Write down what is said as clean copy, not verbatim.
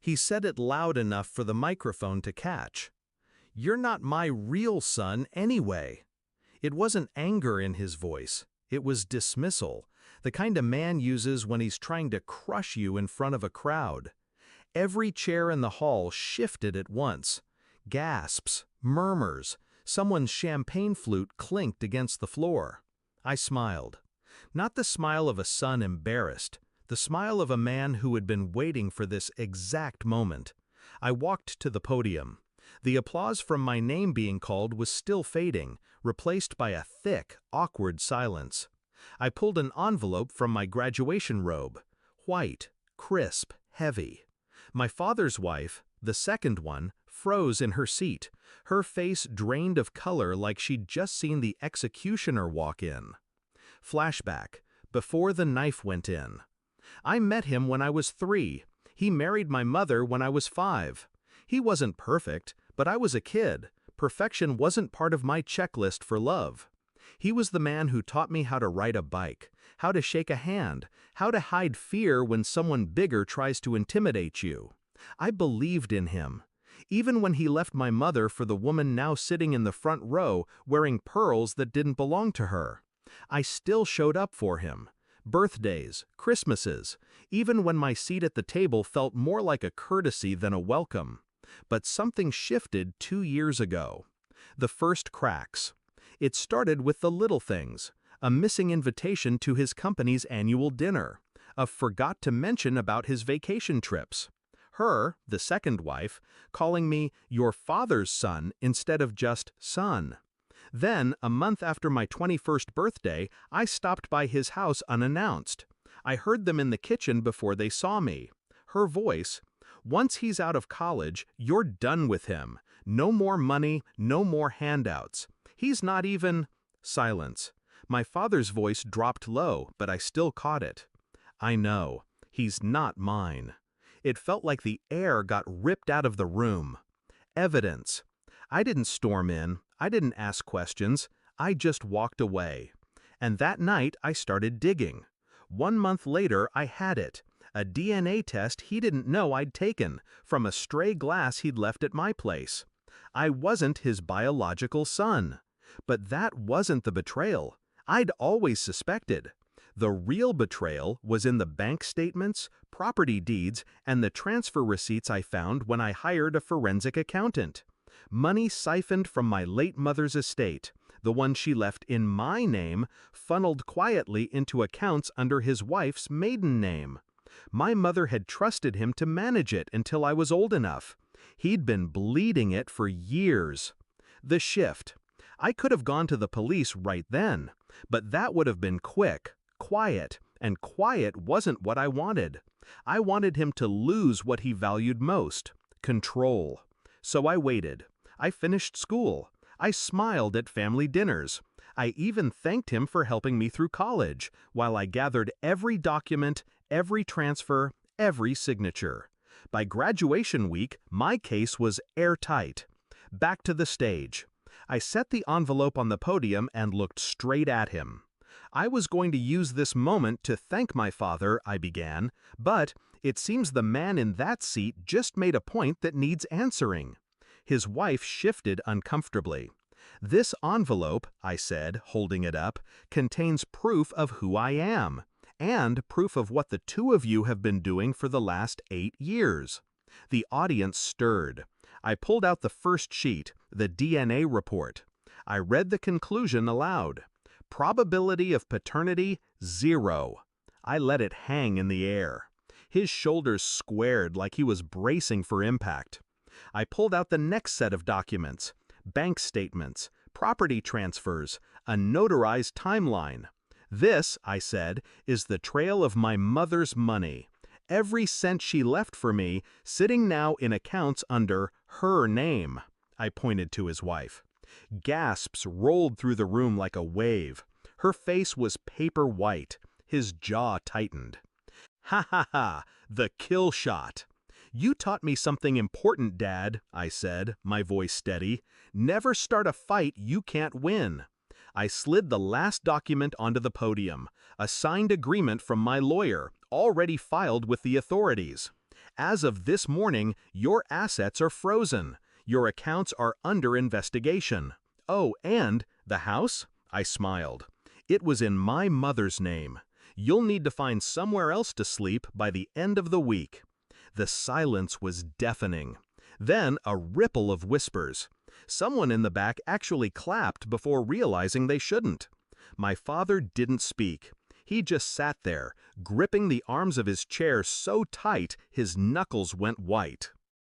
He said it loud enough for the microphone to catch. "You're not my real son anyway." It wasn't anger in his voice. It was dismissal, the kind a man uses when he's trying to crush you in front of a crowd. Every chair in the hall shifted at once. Gasps, murmurs, someone's champagne flute clinked against the floor. I smiled. Not the smile of a son embarrassed, the smile of a man who had been waiting for this exact moment. I walked to the podium. The applause from my name being called was still fading, replaced by a thick, awkward silence. I pulled an envelope from my graduation robe. White, crisp, heavy. My father's wife, the second one, froze in her seat, her face drained of color like she'd just seen the executioner walk in. Flashback, before the knife went in. I met him when I was 3. He married my mother when I was 5. He wasn't perfect, but I was a kid. Perfection wasn't part of my checklist for love. He was the man who taught me how to ride a bike, how to shake a hand, how to hide fear when someone bigger tries to intimidate you. I believed in him. Even when he left my mother for the woman now sitting in the front row wearing pearls that didn't belong to her. I still showed up for him. Birthdays, Christmases, even when my seat at the table felt more like a courtesy than a welcome. But something shifted 2 years ago. The first cracks. It started with the little things. A missing invitation to his company's annual dinner. A forgot to mention about his vacation trips. Her, the second wife, calling me your father's son instead of just son. Then, a month after my 21st birthday, I stopped by his house unannounced. I heard them in the kitchen before they saw me. Her voice, "Once he's out of college, you're done with him. No more money, no more handouts. He's not even—" Silence. My father's voice dropped low, but I still caught it. "I know. He's not mine." It felt like the air got ripped out of the room. Evidence. I didn't storm in. I didn't ask questions. I just walked away. And that night, I started digging. 1 month later, I had it. A DNA test he didn't know I'd taken, from a stray glass he'd left at my place. I wasn't his biological son. But that wasn't the betrayal. I'd always suspected. The real betrayal was in the bank statements, property deeds, and the transfer receipts I found when I hired a forensic accountant. Money siphoned from my late mother's estate, the one she left in my name, funneled quietly into accounts under his wife's maiden name. My mother had trusted him to manage it until I was old enough. He'd been bleeding it for years. The shift. I could have gone to the police right then, but that would have been quick, quiet, and quiet wasn't what I wanted. I wanted him to lose what he valued most, control. So I waited. I finished school. I smiled at family dinners. I even thanked him for helping me through college, while I gathered every document, every transfer, every signature. By graduation week, my case was airtight. Back to the stage. I set the envelope on the podium and looked straight at him. I was going to use this moment to thank my father, I began, but it seems the man in that seat just made a point that needs answering. His wife shifted uncomfortably. "This envelope," I said, holding it up, "contains proof of who I am, and proof of what the two of you have been doing for the last 8 years. The audience stirred. I pulled out the first sheet, the DNA report. I read the conclusion aloud. Probability of paternity, 0. I let it hang in the air. His shoulders squared like he was bracing for impact. I pulled out the next set of documents, bank statements, property transfers, a notarized timeline. "This," I said, "is the trail of my mother's money. Every cent she left for me, sitting now in accounts under her name." I pointed to his wife. Gasps rolled through the room like a wave. Her face was paper white. His jaw tightened. "Ha ha ha, the kill shot." "You taught me something important, Dad," I said, my voice steady. "Never start a fight you can't win." I slid the last document onto the podium, a signed agreement from my lawyer, already filed with the authorities. As of this morning, your assets are frozen. Your accounts are under investigation. Oh, and the house? I smiled. It was in my mother's name. You'll need to find somewhere else to sleep by the end of the week." The silence was deafening. Then a ripple of whispers. Someone in the back actually clapped before realizing they shouldn't. My father didn't speak. He just sat there, gripping the arms of his chair so tight his knuckles went white.